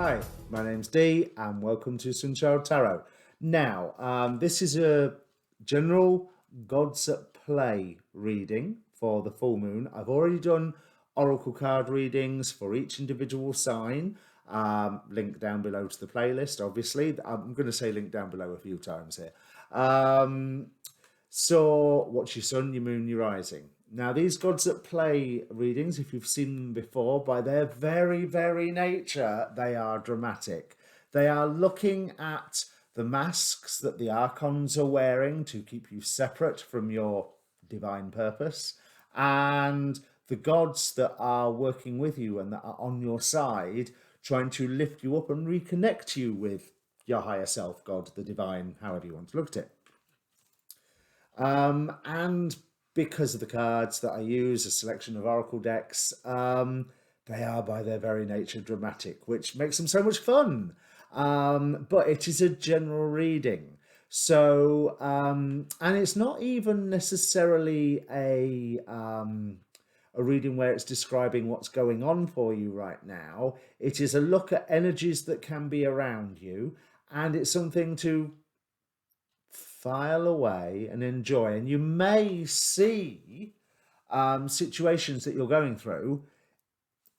Hi, my name's Dee and welcome to Sunchild Tarot. Now, this is a general Gods at Play reading for the full moon. I've already done oracle card readings for each individual sign. Link down below to the playlist, obviously. I'm going to say link down below a few times here. So, what's your sun, your moon, your rising? Now, these Gods at Play readings, if you've seen them before, by their very, very nature, they are dramatic. They are looking at the masks that the archons are wearing to keep you separate from your divine purpose, and the gods that are working with you and that are on your side, trying to lift you up and reconnect you with your higher self, God, the divine, however you want to look at it. And because of the cards that I use, a selection of oracle decks, they are by their very nature dramatic, which makes them so much fun. But it is a general reading. So, and it's not even necessarily a reading where it's describing what's going on for you right now. It is a look at energies that can be around you, and it's something to file away and enjoy. And you may see situations that you're going through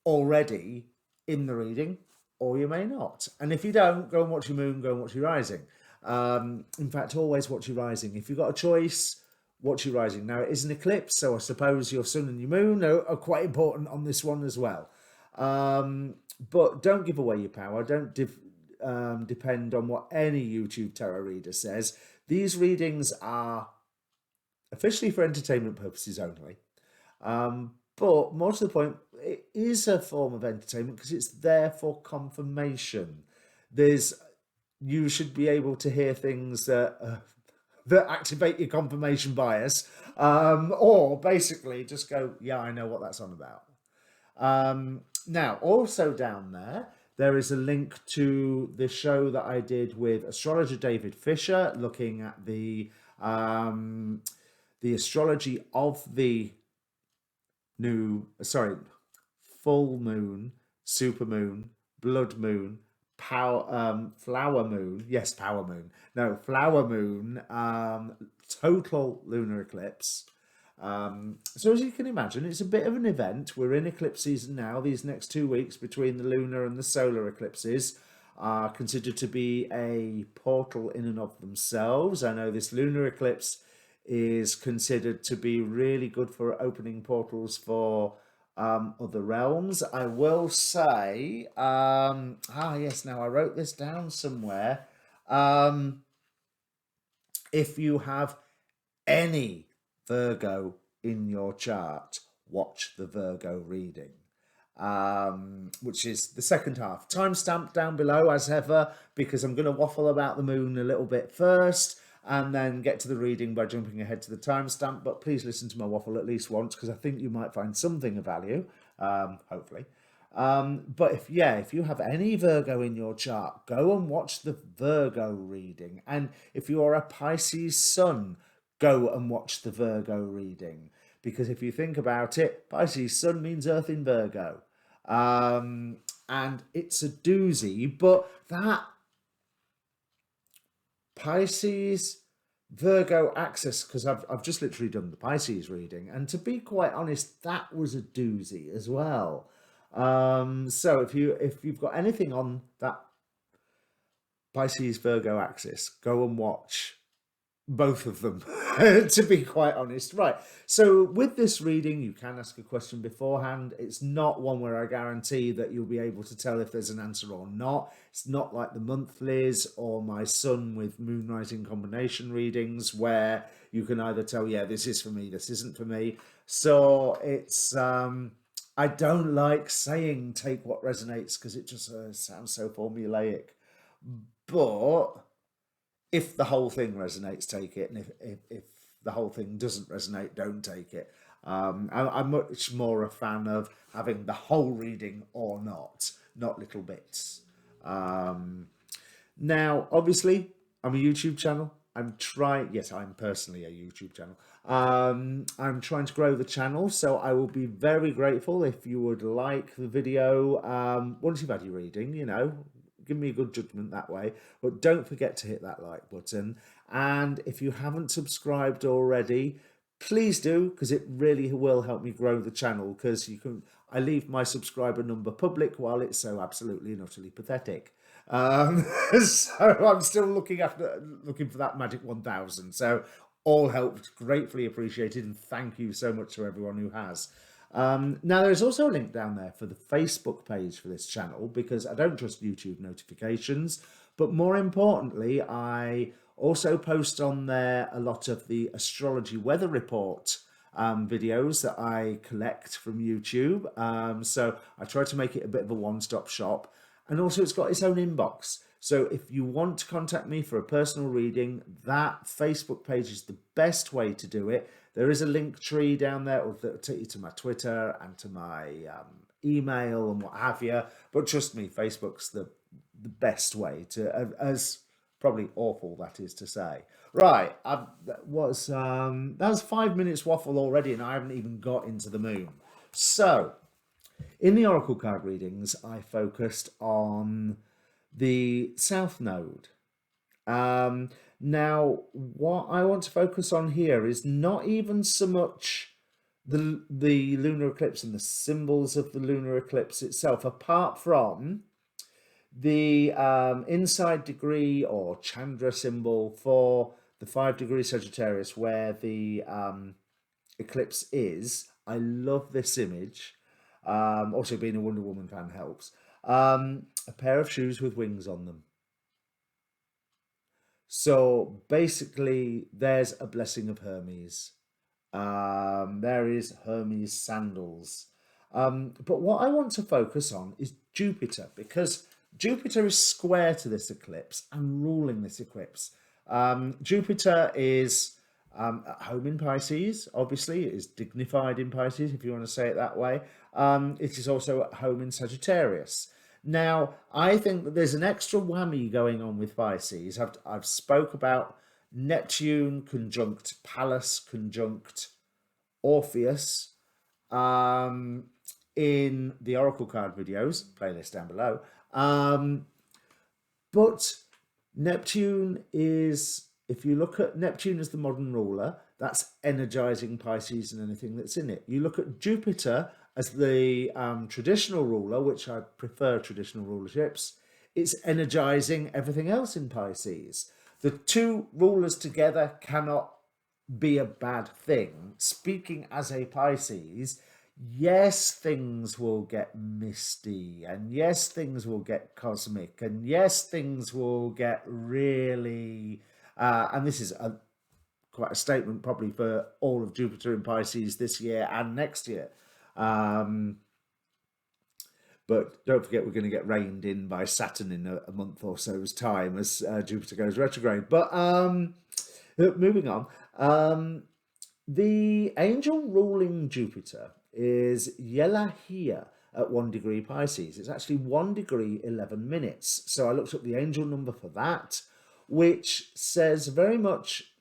already in the reading, or you may not. And if you don't, go and watch your moon, go and watch your rising. In fact, always watch your rising. If you've got a choice, watch your rising. Now, it is an eclipse, so I suppose your sun and your moon are quite important on this one as well. But don't give away your power. Don't depend on what any YouTube tarot reader says. These readings are officially for entertainment purposes only. But more to the point, it is a form of entertainment because it's there for confirmation. You should be able to hear things that activate your confirmation bias, or basically just go, yeah, I know what that's on about. Now, also down there is a link to the show that I did with astrologer David Fisher, looking at the astrology of the full moon, super moon, blood moon, flower moon. Yes, power moon. No, flower moon. Total lunar eclipse. So as you can imagine, it's a bit of an event. We're in eclipse season now. These next 2 weeks between the lunar and the solar eclipses are considered to be a portal in and of themselves. I know this lunar eclipse is considered to be really good for opening portals for other realms. I will say, yes, now I wrote this down somewhere. If you have any Virgo in your chart, watch the Virgo reading, which is the second half. Timestamp down below as ever, because I'm going to waffle about the moon a little bit first and then get to the reading by jumping ahead to the timestamp. But please listen to my waffle at least once, because I think you might find something of value, hopefully. But if you have any Virgo in your chart, go and watch the Virgo reading. And if you are a Pisces sun, go and watch the Virgo reading. Because if you think about it, Pisces sun means Earth in Virgo. And it's a doozy, but that Pisces Virgo axis, because I've just literally done the Pisces reading, and to be quite honest, that was a doozy as well. So if you've got anything on that Pisces Virgo axis, go and watch both of them, to be quite honest. Right, so with this reading, you can ask a question beforehand. It's not one where I guarantee that you'll be able to tell if there's an answer or not. It's not like the monthlies or my sun with moon rising combination readings, where you can either tell, yeah, this is for me, this isn't for me. So it's I don't like saying take what resonates, because it just sounds so formulaic. But if the whole thing resonates, take it. And if the whole thing doesn't resonate, don't take it. I'm much more a fan of having the whole reading or not little bits. Now, obviously, I'm a YouTube channel. I'm personally a YouTube channel. I'm trying to grow the channel, so I will be very grateful if you would like the video once you've had your reading, give me a good judgment that way. But don't forget to hit that like button. And if you haven't subscribed already, please do, because it really will help me grow the channel, because I leave my subscriber number public while it's so absolutely and utterly pathetic. So I'm still looking for that magic 1,000. So all helped, gratefully appreciated, and thank you so much to everyone who has. Now there's also a link down there for the Facebook page for this channel, because I don't trust YouTube notifications, but more importantly, I also post on there a lot of the astrology weather report videos that I collect from YouTube. So I try to make it a bit of a one-stop shop. And also it's got its own inbox. So if you want to contact me for a personal reading, that Facebook page is the best way to do it. There is a link tree down there that will take you to my Twitter and to my email and what have you. But trust me, Facebook's the best way to, as probably awful that is to say. Right, that was 5 minutes waffle already, and I haven't even got into the moon. So, in the Oracle card readings, I focused on the South Node. Now, what I want to focus on here is not even so much the lunar eclipse and the symbols of the lunar eclipse itself, apart from the inside degree or Chandra symbol for the 5-degree Sagittarius, where the eclipse is. I love this image. Also, being a Wonder Woman fan helps. A pair of shoes with wings on them. So basically, there's a blessing of Hermes. There is Hermes sandals. But what I want to focus on is Jupiter, because Jupiter is square to this eclipse and ruling this eclipse. Jupiter is at home in Pisces, obviously. It is dignified in Pisces, if you want to say it that way. It is also at home in Sagittarius. Now, I think that there's an extra whammy going on with Pisces. I've spoke about Neptune conjunct Pallas conjunct Orpheus in the Oracle card videos, playlist down below. But Neptune is, if you look at Neptune as the modern ruler, that's energizing Pisces and anything that's in it. You look at Jupiter as the traditional ruler, which I prefer traditional rulerships, it's energizing everything else in Pisces. The two rulers together cannot be a bad thing. Speaking as a Pisces, yes, things will get misty, and yes, things will get cosmic, and yes, things will get really, and this is quite a statement probably for all of Jupiter in Pisces this year and next year. But don't forget, we're going to get rained in by Saturn in a month or so's time as Jupiter goes retrograde. But moving on, the angel ruling Jupiter is Yelahia at 1 degree Pisces. It's actually 1 degree 11 minutes. So I looked up the angel number for that, which says very much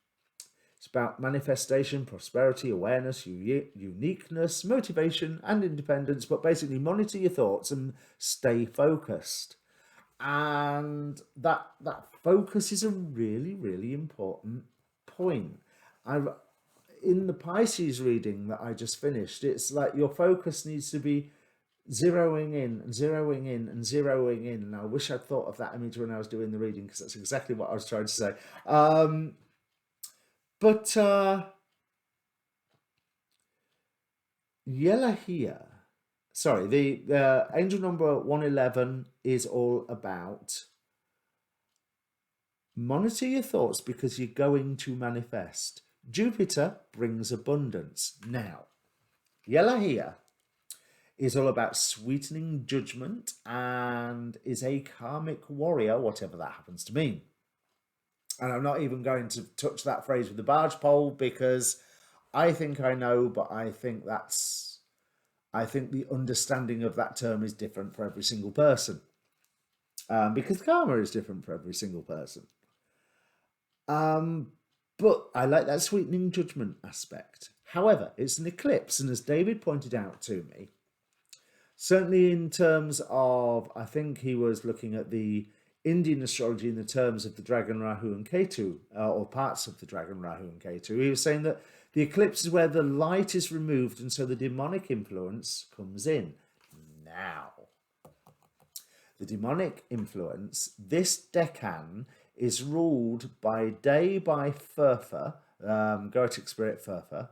it's about manifestation, prosperity, awareness, uniqueness, motivation, and independence. But basically, monitor your thoughts and stay focused. And that focus is a really, really important point. In the Pisces reading that I just finished, it's like your focus needs to be zeroing in and zeroing in and zeroing in. And I wish I'd thought of that image when I was doing the reading, because that's exactly what I was trying to say. But Yelahia, sorry, the angel number 111 is all about monitor your thoughts because you're going to manifest. Jupiter brings abundance. Now, Yelahia is all about sweetening judgment and is a karmic warrior, whatever that happens to mean. And I'm not even going to touch that phrase with the barge pole, because I think I know, but I think the understanding of that term is different for every single person. Because karma is different for every single person. But I like that sweetening judgment aspect. However, it's an eclipse, and as David pointed out to me, certainly in terms of, I think he was looking at the Indian astrology in the terms of the dragon Rahu and Ketu, or parts of the dragon Rahu and Ketu. He was saying that the eclipse is where the light is removed and so the demonic influence comes in. Now, the demonic influence, this decan is ruled by day by Furfa, Goetic spirit Furfa,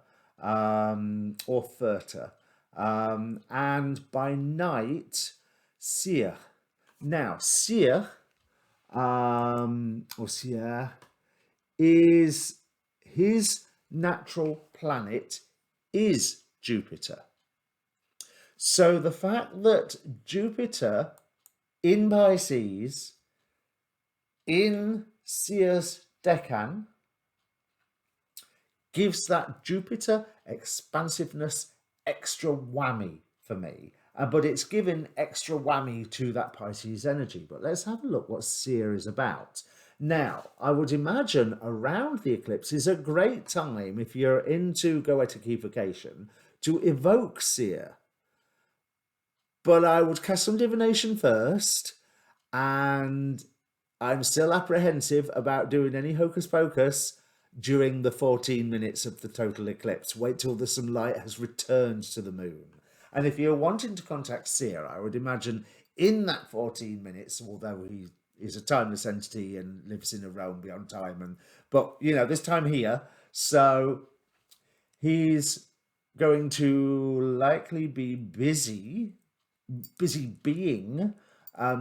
or Furta, and by night, Seer. Now, Seer, or Seer, is his natural planet is Jupiter. So the fact that Jupiter in Pisces, in Seer's decan, gives that Jupiter expansiveness extra whammy for me. But it's given extra whammy to that Pisces energy. But let's have a look what Seer is about. Now, I would imagine around the eclipse is a great time, if you're into Goetic evocation, to evoke Seer. But I would cast some divination first, and I'm still apprehensive about doing any hocus pocus during the 14 minutes of the total eclipse. Wait till the sunlight has returned to the moon. And if you're wanting to contact Seer, I would imagine in that 14 minutes, although he is a timeless entity and lives in a realm beyond time, but you know, this time here, so he's going to likely be busy being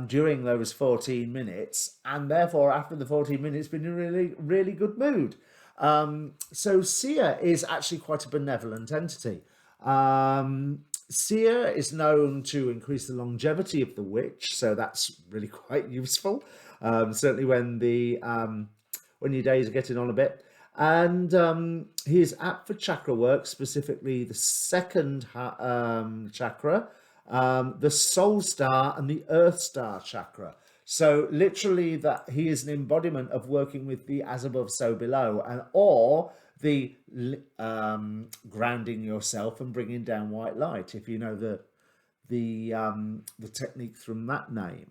during those 14 minutes, and therefore after the 14 minutes been in a really good mood. So Seer is actually quite a benevolent entity. Seer is known to increase the longevity of the witch, so that's really quite useful. Certainly when your days are getting on a bit. And he is apt for chakra work, specifically the second chakra, the soul star and the earth star chakra. So literally that he is an embodiment of working with the as above so below, and or the grounding yourself and bringing down white light, if you know the technique from that name.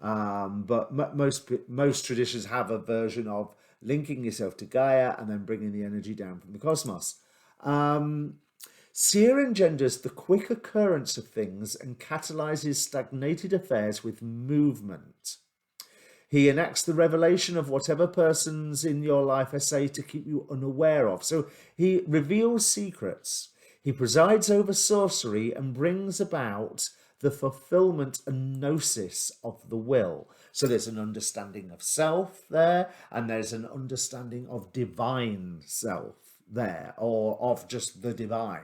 But most traditions have a version of linking yourself to Gaia and then bringing the energy down from the cosmos. Seer engenders the quick occurrence of things and catalyzes stagnated affairs with movement. He enacts the revelation of whatever persons in your life essay to keep you unaware of. So he reveals secrets. He presides over sorcery and brings about the fulfillment and gnosis of the will. So there's an understanding of self there, and there's an understanding of divine self there, or of just the divine.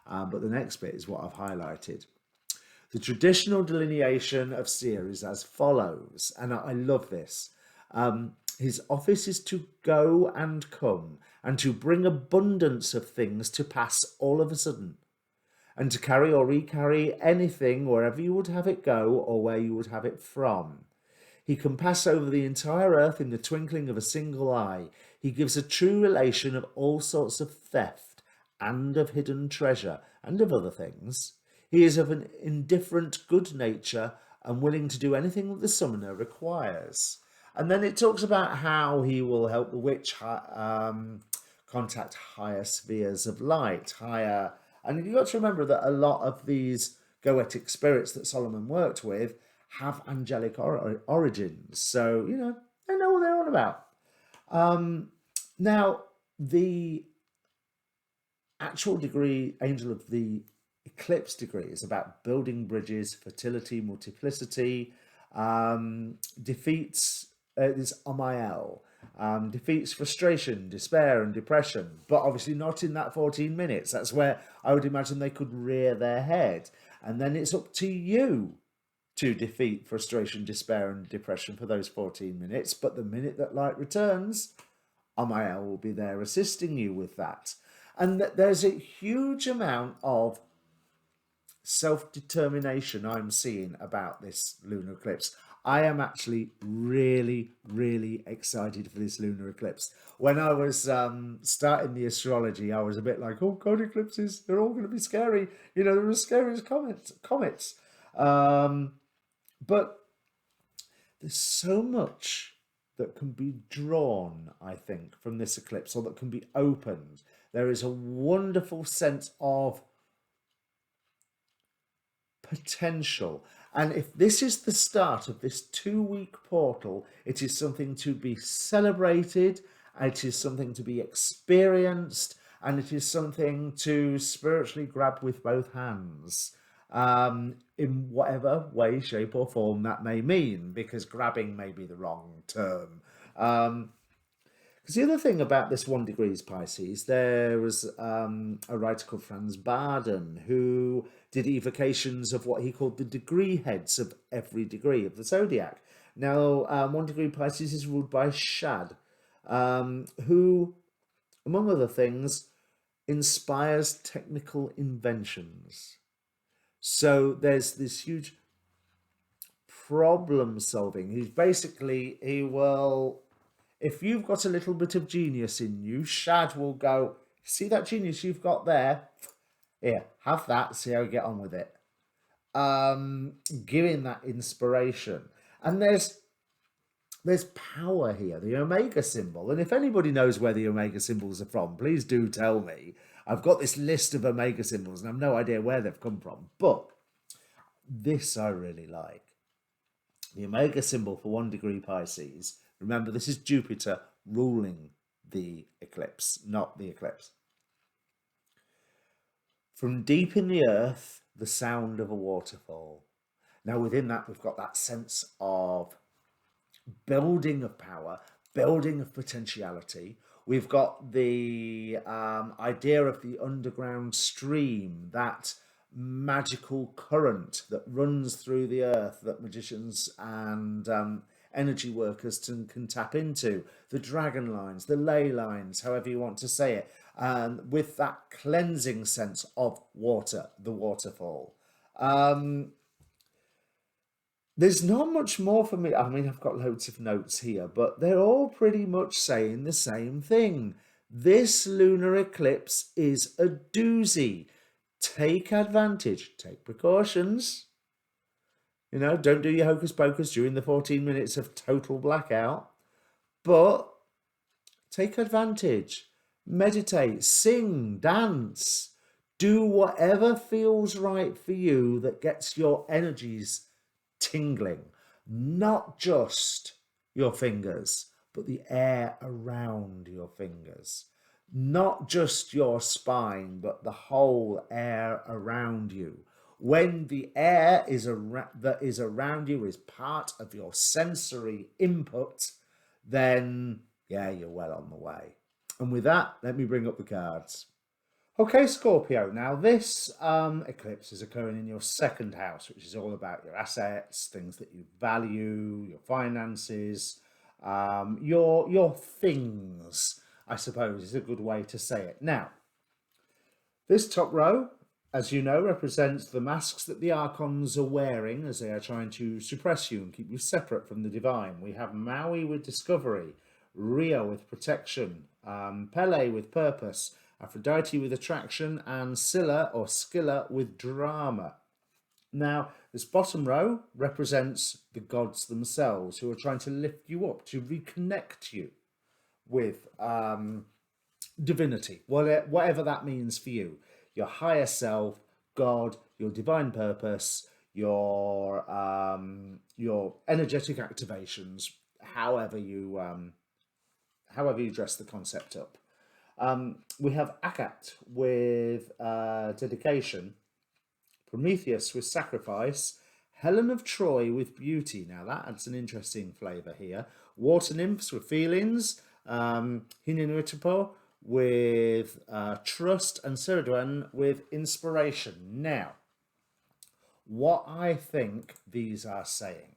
But the next bit is what I've highlighted. The traditional delineation of Seer is as follows, and I love this. His office is to go and come, and to bring abundance of things to pass all of a sudden, and to carry or recarry anything wherever you would have it go or where you would have it from. He can pass over the entire earth in the twinkling of a single eye. He gives a true relation of all sorts of theft and of hidden treasure and of other things. He is of an indifferent good nature and willing to do anything that the summoner requires. And then it talks about how he will help the witch contact higher spheres of light, and you've got to remember that a lot of these Goetic spirits that Solomon worked with have angelic origins. So, you know, they know what they're on about. Now, the actual degree, angel of the eclipse degree, is about building bridges, fertility, multiplicity, defeats this Amael, defeats frustration, despair and depression, but obviously not in that 14 minutes. That's where I would imagine they could rear their head. And then it's up to you to defeat frustration, despair and depression for those 14 minutes. But the minute that light returns, Amael will be there assisting you with that. And there's a huge amount of self-determination I'm seeing about this lunar eclipse. I am actually really, really excited for this lunar eclipse. When I was starting the astrology, I was a bit like, oh God, eclipses, they're all going to be scary. You know, they're as scary as comets. But there's so much that can be drawn, I think, from this eclipse, or that can be opened. There is a wonderful sense of potential. And if this is the start of this 2-week portal, it is something to be celebrated, it is something to be experienced, and it is something to spiritually grab with both hands, in whatever way, shape, or form that may mean, because grabbing may be the wrong term. Because the other thing about this 1 degrees Pisces, there was a writer called Franz Baden who did evocations of what he called the degree heads of every degree of the zodiac. Now, 1 degree Pisces is ruled by Shad, who, among other things, inspires technical inventions. So there's this huge problem solving. He will, if you've got a little bit of genius in you, Shad will go, see that genius you've got there? Here, have that, see how you get on with it. Giving that inspiration. And there's power here, the Omega symbol. And if anybody knows where the Omega symbols are from, please do tell me. I've got this list of Omega symbols and I've no idea where they've come from. But this I really like. The Omega symbol for 1 degree Pisces. Remember, this is Jupiter ruling the eclipse, not the eclipse. From deep in the earth, the sound of a waterfall. Now, within that, we've got that sense of building of power, building of potentiality. We've got the idea of the underground stream, that magical current that runs through the earth that magicians and energy workers can tap into, the dragon lines, the ley lines, however you want to say it, with that cleansing sense of water, the waterfall. There's not much more for me. I mean, I've got loads of notes here, but they're all pretty much saying the same thing. This lunar eclipse is a doozy. Take advantage, take precautions. You know, don't do your hocus pocus during the 14 minutes of total blackout, but take advantage, meditate, sing, dance, do whatever feels right for you that gets your energies tingling, not just your fingers, but the air around your fingers, not just your spine, but the whole air around you. When the air that is around you is part of your sensory input, then yeah, you're well on the way. And with that, let me bring up the cards. Okay, Scorpio, now this eclipse is occurring in your 2nd house, which is all about your assets, things that you value, your finances, your things, I suppose is a good way to say it. Now, this top row, as you know, represents the masks that the archons are wearing as they are trying to suppress you and keep you separate from the divine. We have Maui with discovery, Rio with protection, Pele with purpose, Aphrodite with attraction, and Scylla or Scylla with drama. Now, this bottom row represents the gods themselves, who are trying to lift you up, to reconnect you with divinity, whatever that means for you. Your higher self, God, your divine purpose, your energetic activations, however you dress the concept up. We have Akat with dedication, Prometheus with sacrifice, Helen of Troy with beauty. Now that adds an interesting flavour here. Water nymphs with feelings, Hinenutipo with trust, and Ceridwen with inspiration. Now, what I think these are saying,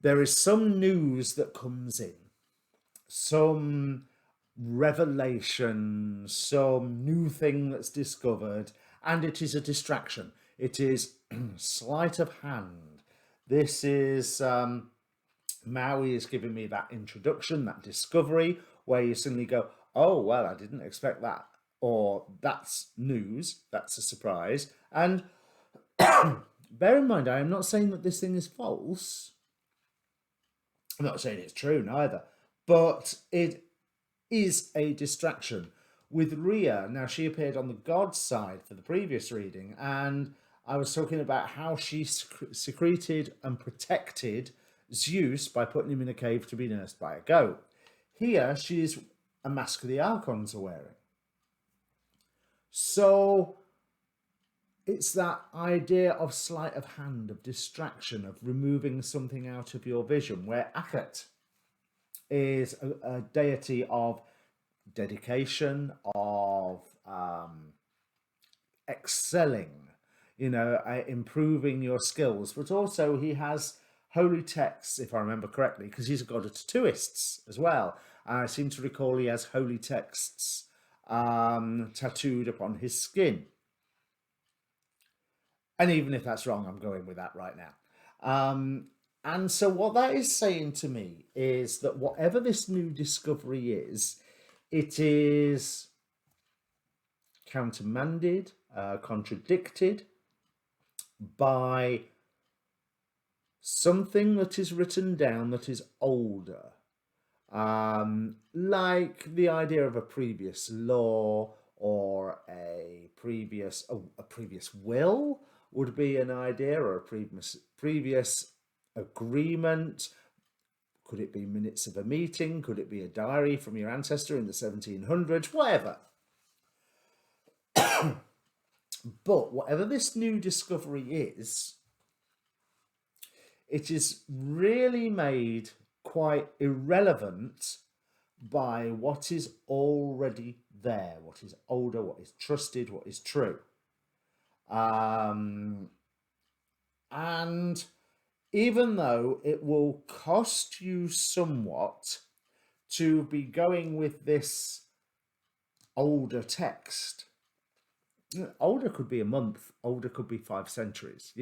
there is some news that comes in, some revelation, some new thing that's discovered, and it is a distraction. It is sleight of hand. This is Maui is giving me that introduction, that discovery, where you suddenly go, oh, well, I didn't expect that, or that's news, that's a surprise. And bear in mind, I am not saying that this thing is false. I'm not saying it's true neither, but it is a distraction. With Rhea, now she appeared on the god side for the previous reading, and I was talking about how she secreted and protected Zeus by putting him in a cave to be nursed by a goat. Here, she is a mask the Archons are wearing. So it's that idea of sleight of hand, of distraction, of removing something out of your vision, where Akhet is a deity of dedication, of excelling, improving your skills. But also he has holy texts, if I remember correctly, because he's a god of tattooists as well. I seem to recall he has holy texts tattooed upon his skin. And even if that's wrong, I'm going with that right now. And so what that is saying to me is that whatever this new discovery is, it is countermanded, contradicted by something that is written down that is older, like the idea of a previous law or a previous will would be an idea, or a previous agreement. Could it be minutes of a meeting? Could it be a diary from your ancestor in the 1700s? Whatever. But whatever this new discovery is, it is really made quite irrelevant by what is already there, what is older, what is trusted, what is true. And even though it will cost you somewhat to be going with this older text, older could be a month, older could be 5 centuries,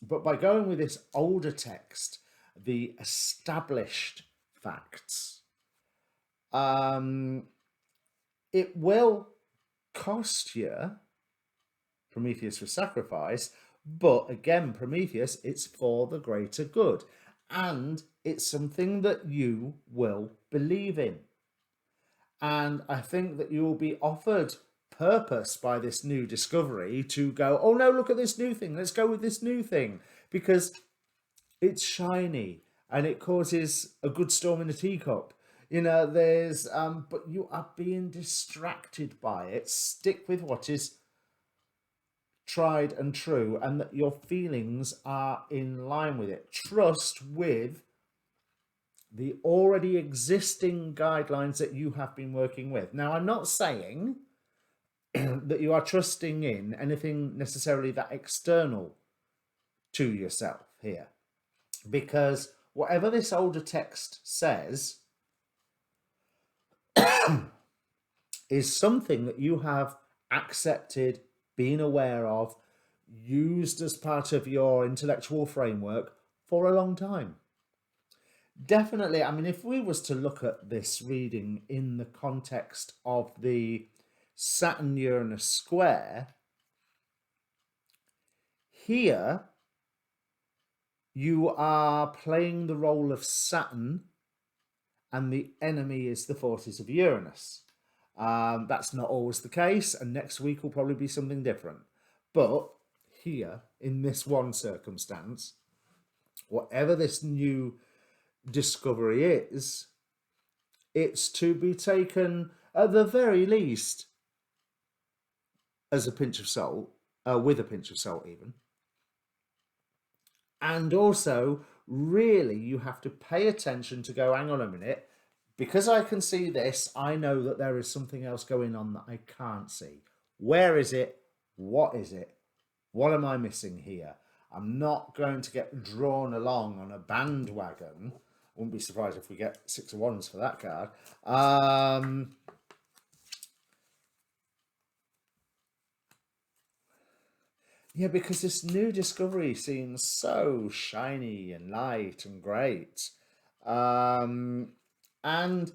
but by going with this older text, the established facts, it will cost you. Prometheus was sacrificed, but again, Prometheus, it's for the greater good, and it's something that you will believe in. And I think that you will be offered purpose by this new discovery to go, oh no, look at this new thing, let's go with this new thing, because it's shiny and it causes a good storm in a teacup. There's but you are being distracted by it. Stick with what is tried and true, and that your feelings are in line with it. Trust with the already existing guidelines that you have been working with. Now, I'm not saying that you are trusting in anything necessarily that external to yourself here, because whatever this older text says is something that you have accepted, been aware of, used as part of your intellectual framework for a long time. Definitely, I mean, if we was to look at this reading in the context of the Saturn-Uranus square, here you are playing the role of Saturn and the enemy is the forces of Uranus. That's not always the case, and next week will probably be something different. But here, in this one circumstance, whatever this new discovery is, it's to be taken at the very least as a pinch of salt, with a pinch of salt even. And also, really, you have to pay attention to go, hang on a minute, because I can see this, I know that there is something else going on that I can't see. Where is it? What is it? What am I missing here? I'm not going to get drawn along on a bandwagon. Wouldn't be surprised if we get 6 of Wands for that card. Yeah, because this new discovery seems so shiny and light and great. And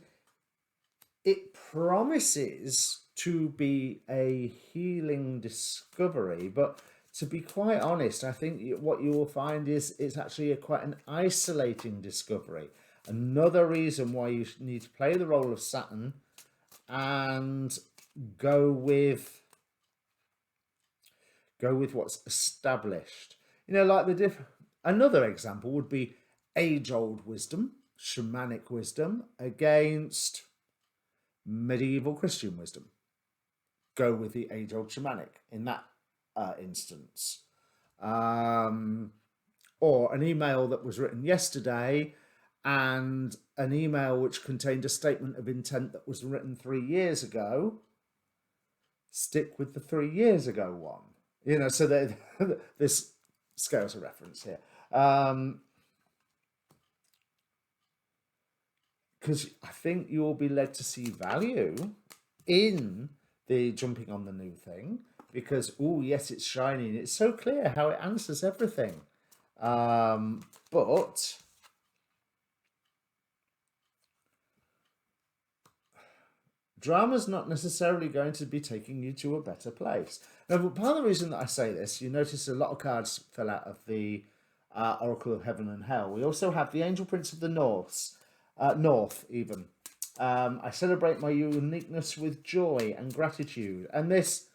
it promises to be a healing discovery, but To be quite honest, I think what you will find is it's actually quite an isolating discovery. Another reason why you need to play the role of Saturn and go with what's established. You know, like another example would be age-old wisdom, shamanic wisdom against medieval Christian wisdom. Go with the age-old shamanic in that instance. Or an email that was written yesterday and an email which contained a statement of intent that was written 3 years ago. Stick with the 3 years ago one. You know, so this scales a reference here. Because I think you will be led to see value in the jumping on the new thing, because, oh, yes, it's shiny and it's so clear how it answers everything. But drama's not necessarily going to be taking you to a better place. Now, part of the reason that I say this, you notice a lot of cards fell out of the Oracle of Heaven and Hell. We also have the Angel Prince of the North even. I celebrate my uniqueness with joy and gratitude. And this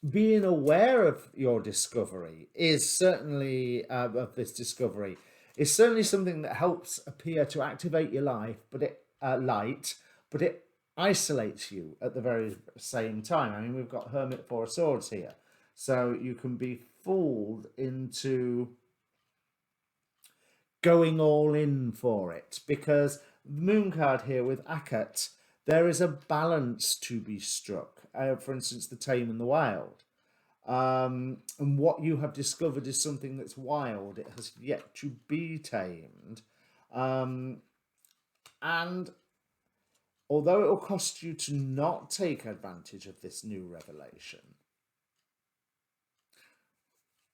being aware of your discovery is certainly, of this discovery, is certainly something that helps appear to activate your life, but it isolates you at the very same time. I mean, we've got Hermit, Four of Swords here. So you can be fooled into going all in for it, because the Moon card here with Akat, there is a balance to be struck. For instance, the tame and the wild. And what you have discovered is something that's wild. It has yet to be tamed. And although it will cost you to not take advantage of this new revelation,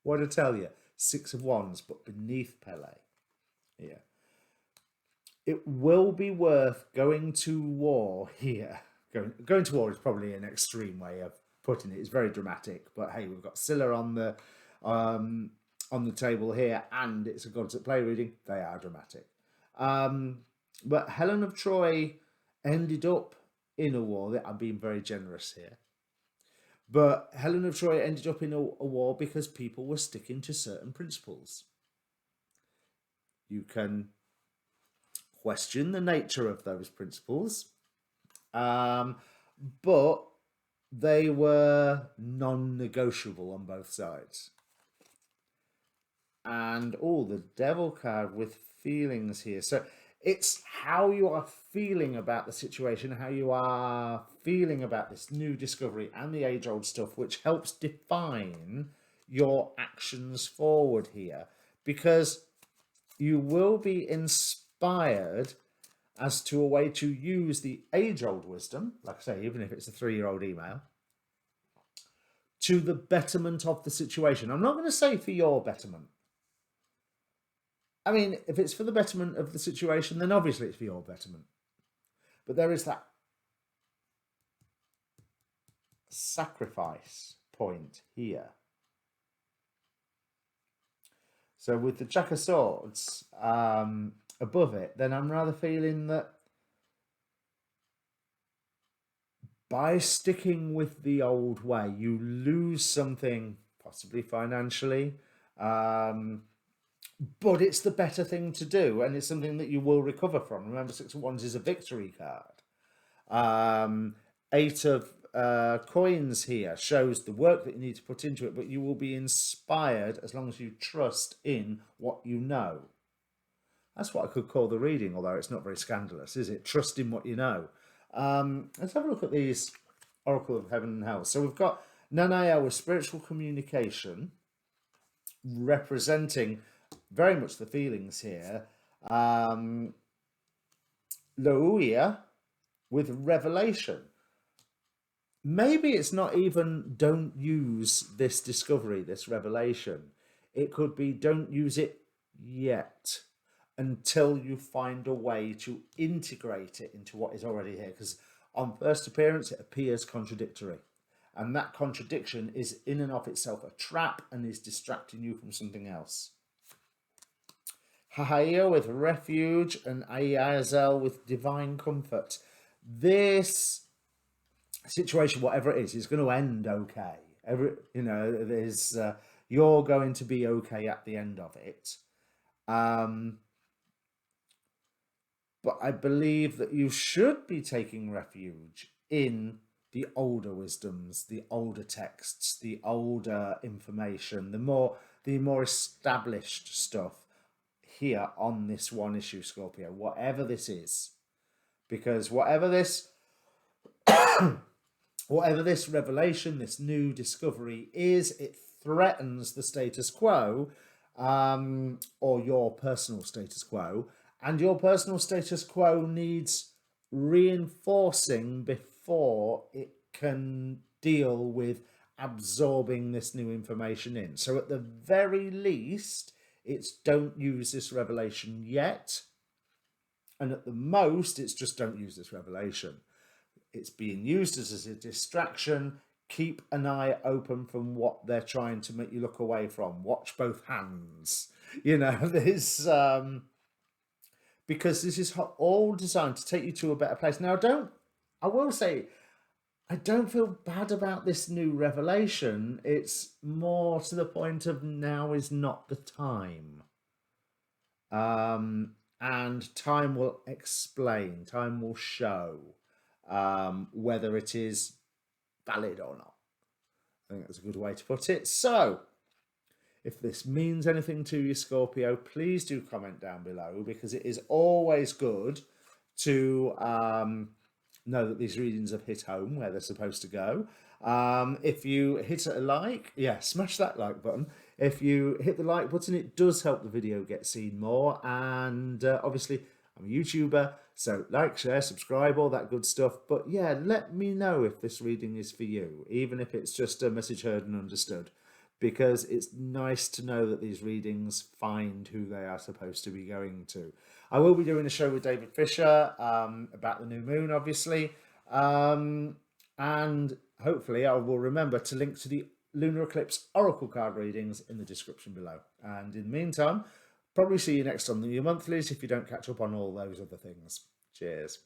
what to tell you, Six of Wands, but beneath Pele. Yeah. It will be worth going to war here. Going to war is probably an extreme way of putting it. It's very dramatic, but hey, we've got Scylla on the table here, and it's a Gods at Play reading. They are dramatic. But Helen of Troy ended up in a war. I'm being very generous here. But Helen of Troy ended up in a war because people were sticking to certain principles. You can question the nature of those principles, but they were non-negotiable on both sides. And the Devil card with feelings here. So it's how you are feeling about the situation, how you are feeling about this new discovery and the age-old stuff, which helps define your actions forward here, because you will be inspired as to a way to use the age-old wisdom, like I say, even if it's a 3-year-old email, to the betterment of the situation. I'm not going to say for your betterment. I mean, if it's for the betterment of the situation, then obviously it's for your betterment. But there is that sacrifice point here. So with the Jack of Swords above it, then I'm rather feeling that by sticking with the old way, you lose something, possibly financially, but it's the better thing to do, and it's something that you will recover from. Remember, Six of Wands is a victory card. Eight of coins here shows the work that you need to put into it, but you will be inspired as long as you trust in what you know. That's what I could call the reading, although it's not very scandalous, is it? Trust in what you know. Let's have a look at these Oracle of Heaven and Hell. So we've got Nanaya with spiritual communication, representing very much the feelings here. Louia with revelation. Maybe it's not even don't use this discovery, this revelation. It could be don't use it yet until you find a way to integrate it into what is already here. Because on first appearance, it appears contradictory. And that contradiction is in and of itself a trap and is distracting you from something else. Hahaya with refuge and Ayazel with divine comfort. This situation, whatever it is going to end okay. There's you're going to be okay at the end of it. But I believe that you should be taking refuge in the older wisdoms, the older texts, the older information, the more established stuff here on this one issue, Scorpio, whatever this is. Because whatever this revelation, this new discovery is, it threatens the status quo, or your personal status quo, and your personal status quo needs reinforcing before it can deal with absorbing this new information in. So at the very least, it's don't use this revelation yet. And at the most, it's just don't use this revelation. It's being used as a distraction. Keep an eye open from what they're trying to make you look away from. Watch both hands. There's because this is all designed to take you to a better place. Now, I will say, I don't feel bad about this new revelation. It's more to the point of now is not the time. And time will explain, time will show whether it is valid or not. I think that's a good way to put it. So, if this means anything to you, Scorpio, please do comment down below, because it is always good to know that these readings have hit home where they're supposed to go. If you hit a like, smash that like button. If you hit the like button, it does help the video get seen more. And obviously, I'm a YouTuber, so like, share, subscribe, all that good stuff. But yeah, let me know if this reading is for you, even if it's just a message heard and understood, because it's nice to know that these readings find who they are supposed to be going to. I will be doing a show with David Fisher about the new moon, obviously. And hopefully I will remember to link to the Lunar Eclipse Oracle card readings in the description below. And in the meantime, probably see you next on the new monthlies if you don't catch up on all those other things. Cheers.